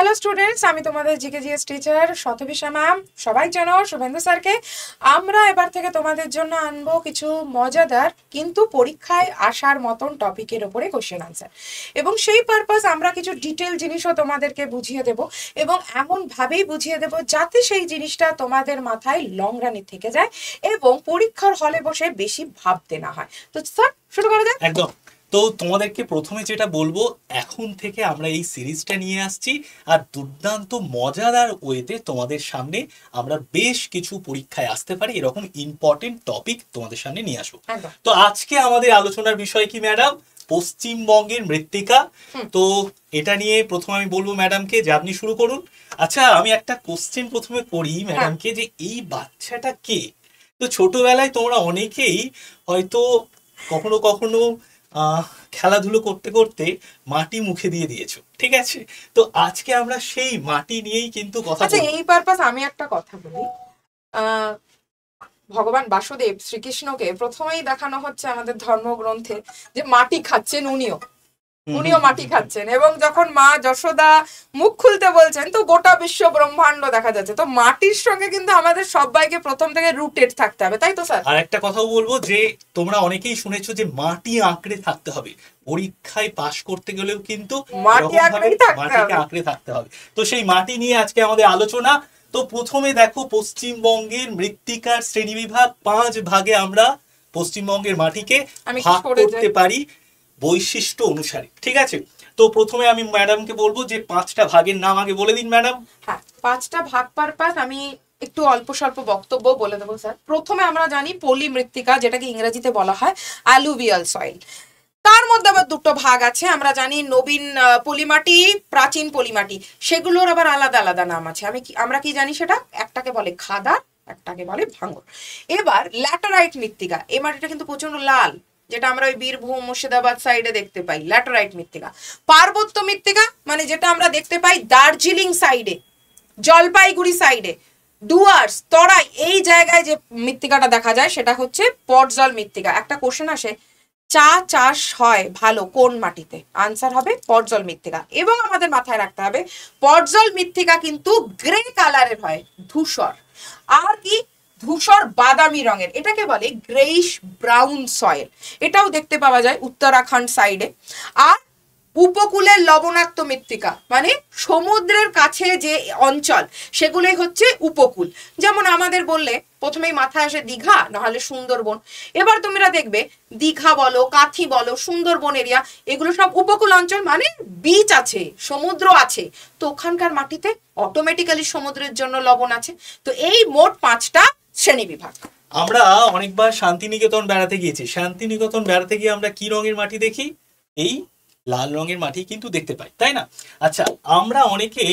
Hello students, আমি তোমাদের GK GS teacher শতবিশা ma'am. সবাই জানো শুভেন্দু স্যারকে। আমরা এবার থেকে তোমাদের জন্য আনবো কিছু মজাদার কিন্তু পরীক্ষায় আসার মতন টপিকের ওপরে কোশ্চেন আনসার, এবং সেই পারপাস আমরা কিছু ডিটেল জিনিসও তোমাদেরকে বুঝিয়ে দেব, এবং এমনভাবেই বুঝিয়ে দেব যাতে সেই জিনিসটা তোমাদের মাথায় লং রানে থেকে যায় এবং পরীক্ষার হলে বসে বেশি ভাবতে না হয়। তো স্যার শুরু করা যাক। একদম। তো তোমাদেরকে প্রথমে যেটা বলবো, এখন থেকে আমরা এই সিরিজটা নিয়ে আসছি আর দুর্দান্ত মজাদার ওয়েতে তোমাদের সামনে আমরা বেশ কিছু পরীক্ষায় আসতে পারি এরকম ইম্পর্টেন্ট টপিক তোমাদের সামনে নিয়ে আসবো। তো আজকে আমাদের আলোচনার বিষয় কি ম্যাডাম? পশ্চিমবঙ্গের মৃত্তিকা। তো এটা নিয়ে প্রথমে আমি বলবো ম্যাডামকে যে আপনি শুরু করুন। আচ্ছা, আমি একটা কোশ্চেন প্রথমে করি ম্যাডামকে, যে এই বাচ্চাটা কে? তো ছোটবেলায় তোমরা অনেকেই হয়তো কখনো কখনো খেলাধুলো করতে করতে মাটি মুখে দিয়ে দিয়েছো, ঠিক আছে? তো আজকে আমরা সেই মাটি নিয়েই কিন্তু কথা বলবো। এই পারপাস আমি একটা কথা বলি। ভগবান বাসুদেব শ্রীকৃষ্ণকে প্রথমেই দেখানো হচ্ছে আমাদের ধর্মগ্রন্থে যে মাটি খাচ্ছেন উনিও মাটি খাচ্ছেন, এবং যখন মা যশোদা মুখ খুলতে বলছেন তো গোটা বিশ্ব ব্রহ্মাণ্ড দেখা যাচ্ছে। তো মাটির সঙ্গে কিন্তু আমাদের সবাইকে প্রথম থেকে রুটেড থাকতে হবে, তাই তো স্যার? আর একটা কথাও বলবো, যে তোমরা অনেকেই শুনেছো যে মাটি আঁকড়ে থাকতে হবে, পরীক্ষায় পাশ করতে গেলেও কিন্তু মাটিকে আঁকড়ে থাকতে হবে। তো সেই মাটি নিয়ে আজকে আমাদের আলোচনা। তো প্রথমে দেখো, পশ্চিমবঙ্গের মৃত্তিকার শ্রেণীবিভাগ 5 ভাগে আমরা পশ্চিমবঙ্গের মাটিকে ভাগ করতে পারি বৈশিষ্ট্য অনুসারে, ঠিক আছে? তো প্রথমে আমি ম্যাডামকে বলবো যে 5টা ভাগের নাম আগে বলে দিন ম্যাডাম। হ্যাঁ, 5টা ভাগ পারপাস আমি একটু অল্প স্বল্প বক্তব্য বলে দেবো স্যার। প্রথমে আমরা জানি পলি মৃত্তিকা, যেটাকে ইংরেজিতে বলা হয় অ্যালুভিয়াল সয়েল। তার মধ্যে আবার দুটো ভাগ আছে। আমরা জানি নবীন পলিমাটি, প্রাচীন পলিমাটি, সেগুলোর আবার আলাদা আলাদা নাম আছে। আমরা কি জানি সেটা? একটাকে বলে খাদা, একটাকে বলে ভাঙর। এবার ল্যাটেরাইট মৃত্তিকা, এই মাটিটা কিন্তু প্রচন্ড লাল, যেটা আমরা ওই বীরভূম মুর্শিদাবাদ সাইডে দেখতে পাই, ল্যাটেরাইট মৃত্তিকা। পার্বত্য মৃত্তিকা মানে যেটা আমরা দেখতে পাই দার্জিলিং সাইডে, জলপাইগুড়ি সাইডে, ডুয়ার্স, তরাই, এই জায়গায় যে মৃত্তিকাটা দেখা যায় সেটা হচ্ছে পটজল মৃত্তিকা। একটা কোশ্চেন আসে, চা চাষ হয় ভালো কোন মাটিতে? আনসার হবে পটজল মৃত্তিকা। এবং আমাদের মাথায় রাখতে হবে পটজল মৃত্তিকা কিন্তু গ্রে কালারের হয়, ধূসর। আর কি? ধূসর বাদামি রঙের, এটাকে বলে গ্রেইশ ব্রাউন সয়েল। এটাও দেখতে পাওয়া যায় উত্তরাখণ্ড সাইডে। আর উপকূলের লবণাক্ত মৃত্তিকা মানে সমুদ্রের কাছে যে অঞ্চল, সেগুলোই হচ্ছে উপকূল। যেমন আমাদের বললে প্রথমেই মাথায় আসে দীঘা, নাহলে সুন্দরবন। এবার তোমরা দেখবে দীঘা বলো, কাথি বলো, সুন্দরবন এরিয়া, এগুলো সব উপকূল অঞ্চল, মানে বিচ আছে, সমুদ্র আছে। তো ওখানকার মাটিতে অটোমেটিক্যালি সমুদ্রের জন্য লবণ আছে। তো এই মোট 5টা শ্রেণী বিভাগ। আমরা অনেকবার শান্তিনিকেতন বেড়াতে গিয়েছি। শান্তিনিকেতন বেড়াতে গিয়ে আমরা কি রঙের মাটি দেখি? এই লাল রঙের মাটি কিন্তু দেখতে পাই, তাই না? আচ্ছা, আমরা অনেকে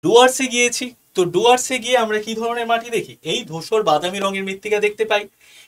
ডুয়ার্সে গিয়েছি। তো ডুয়ার্সে গিয়ে আমরা কি ধরনের মাটি দেখি? এই ধূসর বাদামি রঙের মৃত্তিকা দেখতে পাই।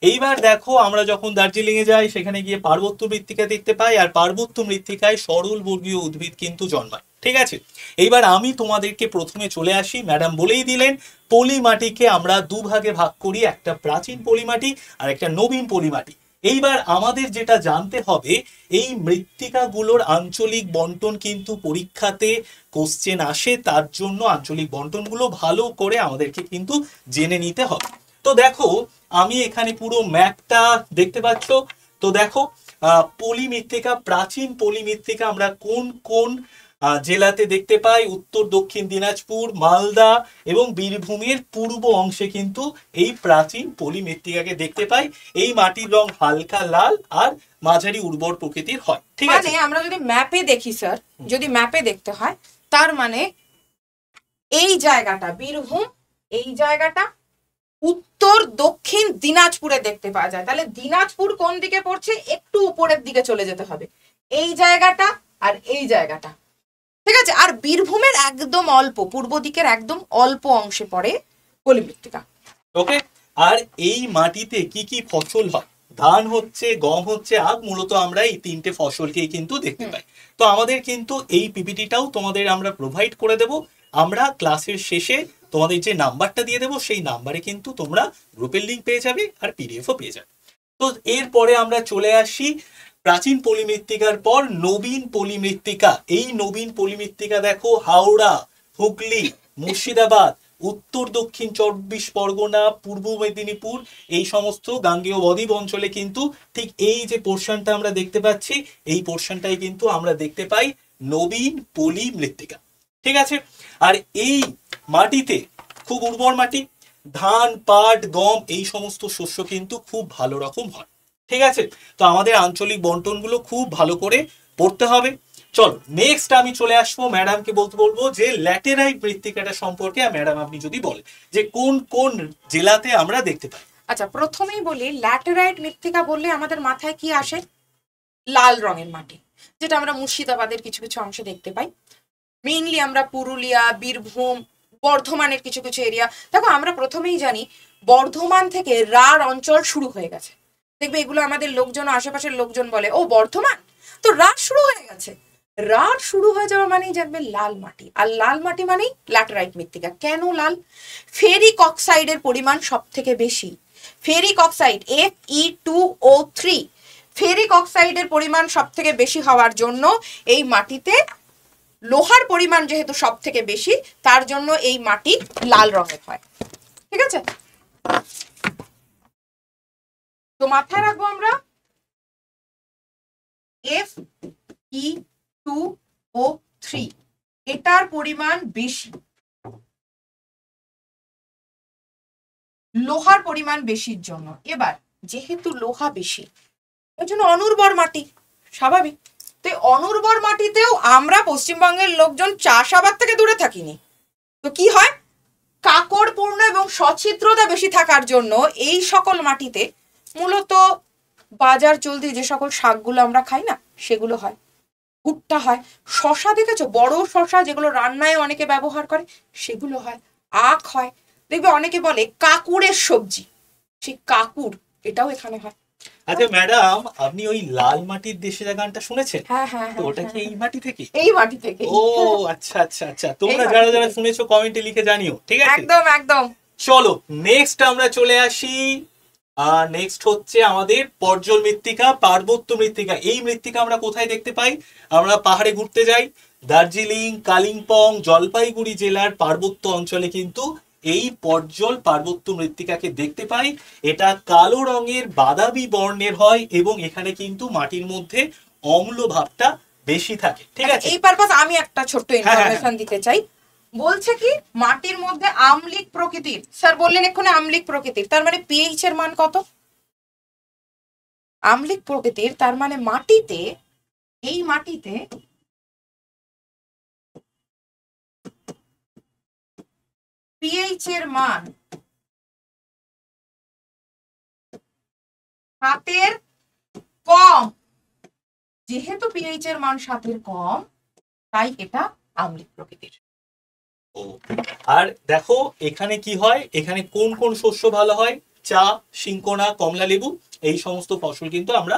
এইবার দেখো, আমরা যখন দার্জিলিং এ যাই সেখানে গিয়ে পার্বত্য মৃত্তিকা দেখতে পাই, আর পার্বত্য মৃত্তিকায় সরল বর্গীয় উদ্ভিদ কিন্তু জন্মায়, ঠিক আছে? এইবার আমি তোমাদেরকে প্রথমে চলে আসি, ম্যাডাম বলেই দিলেন পলি মাটিকে আমরা 2 ভাগে ভাগ করি, একটা প্রাচীন পলি মাটি আর একটা নবীন পলি মাটি। এইবার আমাদের যেটা জানতে হবে, এই মৃত্তিকাগুলোর আঞ্চলিক বন্টন কিন্তু পরীক্ষাতে কোশ্চেন আসে, তার জন্য আঞ্চলিক বন্টনগুলো ভালো করে আমাদেরকে কিন্তু জেনে নিতে হবে। তো দেখো, আমি এখানে পুরো ম্যাপটা দেখতে পাচ্ছ। তো দেখো, পলি মৃত্তিকা, প্রাচীন পলি মৃত্তিকা আমরা কোন কোন জেলাতে দেখতে পাই? উত্তর দক্ষিণ দিনাজপুর, মালদা এবং বীরভূমের পূর্ব অংশে কিন্তু এই প্রাচীন পলি মৃত্তিকাকে দেখতে পাই। এই মাটির রং হালকা লাল আর মাঝারি উর্বর প্রকৃতির হয়, ঠিক আছে? মানে আমরা যদি ম্যাপে দেখি স্যার, যদি ম্যাপে দেখতে হয়, তার মানে এই জায়গাটা বীরভূম, এই জায়গাটা উত্তর দক্ষিণ দিনাজপুরে দেখতে পাওয়া যায়। তাহলে দিনাজপুর কোন দিকে পড়ছে? একটু উপরের দিকে চলে যেতে হবে, এই জায়গাটা আর এই জায়গাটা, ঠিক আছে? আর বীরভূমের একদম অল্প পূর্ব দিকের একদম অল্প অংশে পড়ে পলি মৃত্তিকা। ওকে। আর এই মাটিতে কি কি ফসল হয়? ধান হচ্ছে, গম হচ্ছে, আখ, মূলত আমরা এই 3টে ফসলকেই কিন্তু দেখতে পাই। তো আমাদের কিন্তু এই পিপিটিটাও তোমাদের আমরা প্রোভাইড করে দেব। আমরা ক্লাসের শেষে তোমাদের যে নাম্বারটা দিয়ে দেবো, সেই নাম্বারে কিন্তু তোমরা গ্রুপের লিঙ্ক পেয়ে যাবে আর পিডিএফও পেয়ে যাবে। তো এরপরে আমরা চলে আসি প্রাচীন পলি মৃত্তিকার পর নবীন পলি মৃত্তিকা। এই নবীন পলি মৃত্তিকা দেখো হাওড়া, হুগলি, মুর্শিদাবাদ, উত্তর দক্ষিণ 24 পরগনা, পূর্ব মেদিনীপুর, এই সমস্ত গাঙ্গেয় বদ্বীপ অঞ্চলে কিন্তু ঠিক এই যে পোর্শনটা আমরা দেখতে পাচ্ছি, এই পোর্শনটাই কিন্তু আমরা দেখতে পাই নবীন পলি মৃত্তিকা। ঠিক আছে, আর এই মাটিতে খুব উর্বর মাটি, ধান, পাট, গম এই সমস্ত শস্য কিন্তু খুব ভালো রকম হয়। ঠিক আছে, তো আমাদের আঞ্চলিক বন্টনগুলো খুব ভালো করে পড়তে হবে। চলো নেক্সট আমি চলে আসবো, ম্যাডামকে বলবো যে ল্যাটেরাইট মৃত্তিকাটা সম্পর্কে ম্যাডাম আপনি যদি বলেন যে কোন কোন জেলাতে আমরা দেখতে পাই। আচ্ছা, প্রথমেই বলি ল্যাটেরাইট মৃত্তিকা বললে আমাদের মাথায় কি আসে? লাল রঙের মাটি, যেটা আমরা মুর্শিদাবাদের কিছু কিছু অংশে দেখতে পাই। মেইনলি আমরা পুরুলিয়া, বীরভূম, বর্ধমানের কিছু কিছু এরিয়া। দেখো, আমরা প্রথমেই জানি বর্ধমান থেকে রাঢ় অঞ্চল শুরু হয়ে গেছে। দেখবে এগুলো আমাদের লোকজন, আশেপাশের লোকজন বলে, ও বর্ধমান তো রাঢ় শুরু হয়ে গেছে। রাঢ় শুরু হয়ে যাওয়া মানেই জানবে লাল মাটি, আর লাল মাটি মানেই ল্যাটেরাইট মৃত্তিকা। কেন লাল? ফেরিক অক্সাইডের পরিমাণ সব থেকে বেশি। ফেরিক অক্সাইড Fe2O3, ফেরিক অক্সাইডের পরিমাণ সব থেকে বেশি হওয়ার জন্য এই মাটিতে লোহার পরিমাণ যেহেতু সব থেকে বেশি, তার জন্য এই মাটি লাল রঙের হয়। ঠিক আছে, তো মাথায় রাখবো আমরা Fe2O3 এটার পরিমাণ বেশি, লোহার পরিমাণ বেশির জন্য। এবার যেহেতু লোহা বেশি, এর জন্য অনুর্বর মাটি স্বাভাবিক। তো অনুর্বর মাটিতেও আমরা পশ্চিমবঙ্গের লোকজন চাষাবাদ থেকে দূরে থাকিনি। তো কি হয়, কাকড়পূর্ণ এবং সছিদ্রতা বেশি থাকার জন্য এই সকল মাটিতে মূলত বাজার চলতি যে সকল শাকগুলো আমরা খাই না, সেগুলো হয়। ভুট্টা হয়, শশা দেখেছো, বড় শশা যেগুলো রান্নায় অনেকে ব্যবহার করে, সেগুলো হয়। আখ হয়, দেখবে অনেকে বলে কাকুরের সবজি, সেই কাকুর এটাও এখানে হয়। আচ্ছা ম্যাডাম, আপনি ওই লাল মাটির দেশের গানটা শুনেছেন? হ্যাঁ হ্যাঁ, তো ওটা কি এই মাটি থেকে? এই মাটি থেকে। ও আচ্ছা আচ্ছা আচ্ছা, তোমরা যারা যারা শুনেছো কমেন্টে লিখে জানিও। ঠিক আছে, একদম একদম। চলো নেক্সট আমরা চলে আসি। নেক্সট হচ্ছে আমাদের পর্জল মৃত্তিকা, পার্বত্য মৃত্তিকা। এই মৃত্তিকা আমরা কোথায় দেখতে পাই? আমরা পাহাড়ে ঘুরতে যাই, দার্জিলিং, কালিম্পং, জলপাইগুড়ি জেলার পার্বত্য অঞ্চলে কিন্তু এই পর্জল পার্বত্য মৃত্তিকাকে দেখতে পাই। এটা কালো রঙের বাদামি বর্ণের হয় এবং এখানে কিন্তু মাটির মধ্যে অম্ল ভাবটা বেশি থাকে। ঠিক আছে, এই পারপাস আমি একটা ছোট্ট ইনফরমেশন দিতে চাই। বলছে কি মাটির মধ্যে আম্লিক প্রকৃতির, স্যার বললেন এক্ষুনি আম্লিক প্রকৃতির, তার মানে পিএইচ এর মান কত? আম্লিক প্রকৃতির, তার মানে মাটিতে, এই মাটিতে পিএইচ এর মান 7 কম। যেহেতু পিএইচ এর মান 7 কম, তাই এটা আম্লিক প্রকৃতির। আর দেখো এখানে কি হয়, এখানে কোন কোন শস্য ভালো হয়? চা, সিংকোনা, কমলা লেবু, এই সমস্ত ফসল কিন্তু আমরা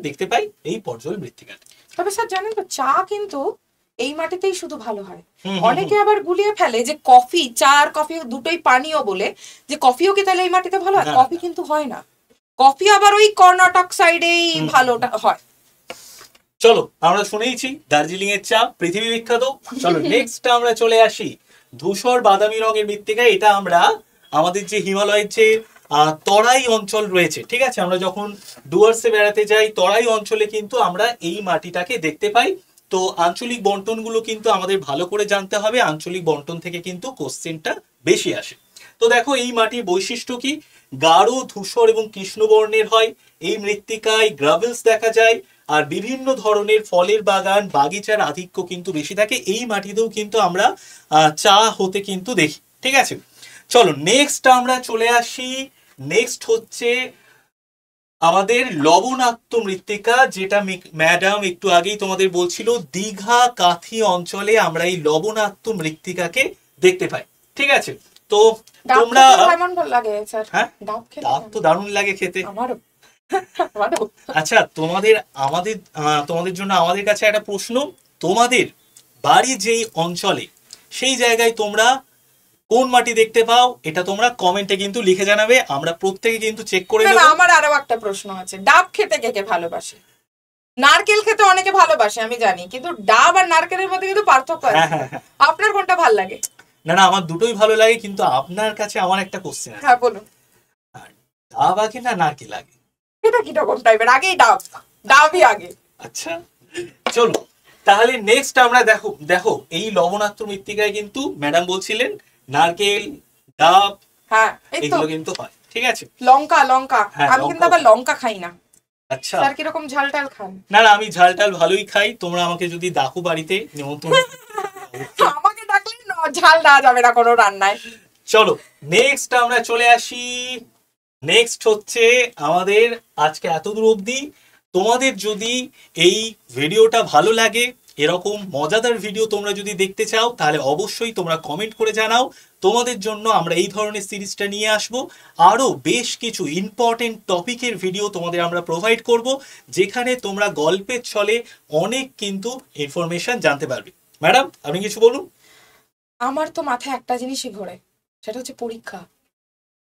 দেখতে পাই এই পর্জল মৃত্তিকাতে। তবে স্যার জানেন তো, চা কিন্তু এই মাটিতেই শুধু ভালো হয়। অনেকে আবার গুলিয়ে ফেলে যে কফি, চা আর কফি দুটোই পানীয় বলে, যে কফিও কি তাহলে এই মাটিতে ভালো হয়? কফি কিন্তু হয় না, কফি আবার ওই কর্ণাটক সাইডেই ভালোটা হয়। চলো আমরা শুনেইছি দার্জিলিং এর চা পৃথিবী বিখ্যাত। চলো নেক্সট আমরা চলে আসি ধূসর বাদামি রঙের মৃত্তিকা। এটা আমরা আমাদের যে হিমালয়ের যে তরাই অঞ্চল রয়েছে, ঠিক আছে, আমরা যখন ডুয়ার্সে বেড়াতে যাই, তরাই অঞ্চলে কিন্তু আমরা এই মাটিটাকে দেখতে পাই। তো আঞ্চলিক বন্টনগুলো কিন্তু আমাদের ভালো করে জানতে হবে, আঞ্চলিক বন্টন থেকে কিন্তু কোশ্চেনটা বেশি আসে। তো দেখো এই মাটির বৈশিষ্ট্য কি? গাঢ় ধূসর এবং কৃষ্ণবর্ণের হয়। এই মৃত্তিকায় গ্রাভেলস দেখা যায়, আর বিভিন্ন ধরনের ফলের বাগান, বাগিচার আধিক্য কিন্তু বেশি থাকে। এই মাটিতেও কিন্তু আমরা চা হতে কিন্তু দেখি। ঠিক আছে, চলো নেক্সট আমরা চলে আসি। নেক্সট হচ্ছে আমাদের লবণাক্ত মৃত্তিকা, যেটা ম্যাডাম একটু আগেই তোমাদের বলছিল, দীঘা কাথি অঞ্চলে আমরা এই লবণাক্ত মৃত্তিকাকে দেখতে পাই। ঠিক আছে, তো তোমরা কেমন লাগে স্যার? হ্যাঁ, ডাব খেতে ডাব তো দারুণ লাগে খেতে। আমারও। আচ্ছা, তোমাদের জন্য আমাদের কাছে একটা প্রশ্ন। তোমাদের বাড়ি যেই অঞ্চলে, সেই জায়গায় তোমরা কোন মাটি দেখতে পাও, এটা তোমরা কমেন্টে কিন্তু লিখে জানাবে, আমরা প্রত্যেকে কিন্তু চেক করে নেব। আমার আরো একটা প্রশ্ন আছে, ডাব খেতে কে কে ভালোবাসে? নারকেল খেতে অনেকে ভালোবাসে আমি জানি, কিন্তু ডাব আর নারকেলের মধ্যে কিন্তু পার্থক্য আছে। আপনার কোনটা ভাল লাগে? না না, আমার দুটোই ভালো লাগে, কিন্তু আপনার কাছে আমার একটা কোশ্চেন আছে। হ্যাঁ বলুন। ডাব আগে না নারকেল আগে? এটা কি রকম টাইপের? আগেই ডাব, ডাবই আগে। আচ্ছা চলো তাহলে নেক্সট আমরা দেখো এই লবণাক্ত মৃত্তিকায় কিন্তু ম্যাডাম বলছিলেন নারকেল, ডাব, হ্যাঁ এগুলো কিন্তু হয়, ঠিক আছে। লঙ্কা, লঙ্কা হ্যাঁ, আমি কিন্তু আবার লঙ্কা খাই না। আচ্ছা স্যার কিরকম ঝাল টাল খান? না না, আমি ঝাল টাল ভালোই খাই। তোমরা আমাকে যদি ডাকো বাড়িতে নিমন্ত্রণ আমাকে ডাকলে ঝাল দেওয়া যাবে না কোনো রান্নায়। চলো নেক্সট আমরা চলে আসি। নেক্সট হচ্ছে আমাদের আজকে এত দূর অবধি। তোমাদের যদি এই ভিডিওটা ভালো লাগে, এরকম মজাদার ভিডিও তোমরা যদি দেখতে চাও, তাহলে অবশ্যই তোমরা কমেন্ট করে জানাও। তোমাদের জন্য আমরা এই ধরনের সিরিজটা নিয়ে আসব। আরও বেশ কিছু ইম্পর্টেন্ট টপিকের ভিডিও তোমাদের আমরা প্রোভাইড করব, যেখানে তোমরা গল্পের ছলে অনেক কিন্তু ইনফরমেশন জানতে পারবে। ম্যাডাম আপনি কিছু বলুন। আমার তো মাথায় একটা জিনিসই ঘোরে, সেটা হচ্ছে পরীক্ষা।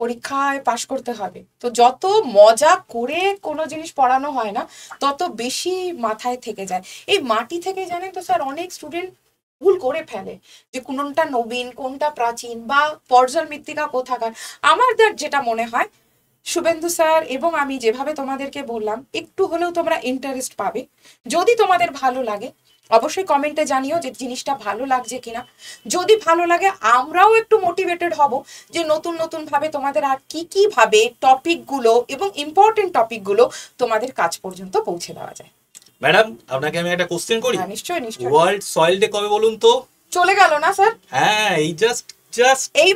পরীক্ষায় পাশ করতে হবে, তো যত মজা করে কোনো জিনিস পড়ানো হয় না, তত বেশি মাথায় থেকে যায়। এই মাটি থেকে জানেন তো স্যার, অনেক স্টুডেন্ট ভুল করে ফেলে যে কোনটা নবীন কোনটা প্রাচীন বা পর্যাল মৃত্তিকা কোথাকার। আমার যেটা মনে হয়, শুভেন্দু স্যার এবং আমি যেভাবে তোমাদেরকে বললাম, একটু হলেও তোমরা ইন্টারেস্ট পাবে। যদি তোমাদের ভালো লাগে অবশ্যই কমেন্টে জানিও যে জিনিসটা ভালো লাগছে কিনা। যদি ভালো লাগে আমরাও একটু মোটিভেটেড হব যে নতুন নতুন ভাবে তোমাদের আর কি কি ভাবে টপিকগুলো এবং ইম্পর্টেন্ট টপিকগুলো তোমাদের কাছ পর্যন্ত পৌঁছে দেওয়া যায়। ম্যাডাম আপনাকে আমি একটা কোশ্চেন করি। নিশ্চয়ই নিশ্চয়ই। ওয়ার্ল্ড সয়েল ডে কবে বলুন তো? চলে গেল না স্যার? হ্যাঁ এই জাস্ট এই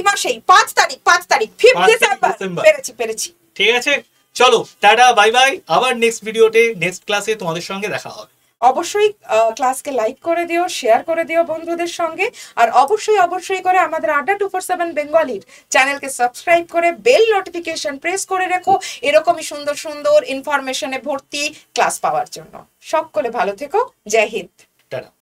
মাসেই 5 তারিখ 5 ডিসেম্বর। পেরেছি। ঠিক আছে চলো টাটা বাই বাই। আবার নেক্সট ভিডিওতে নেক্সট ক্লাসে তোমাদের সঙ্গে দেখা হবে। অবশ্যই ক্লাসকে লাইক করে দিও, শেয়ার করে দিও বন্ধুদের সঙ্গে, আর অবশ্যই করে আমাদের আড্ডা 247 বেঙ্গলির চ্যানেলকে সাবস্ক্রাইব করে বেল নোটিফিকেশন প্রেস করে রেখো, এরকমই সুন্দর সুন্দর ইনফরমেশনে ভর্তি ক্লাস পাওয়ার জন্য। সকলে ভালো থেকো। জয় হিন্দ। টাটা।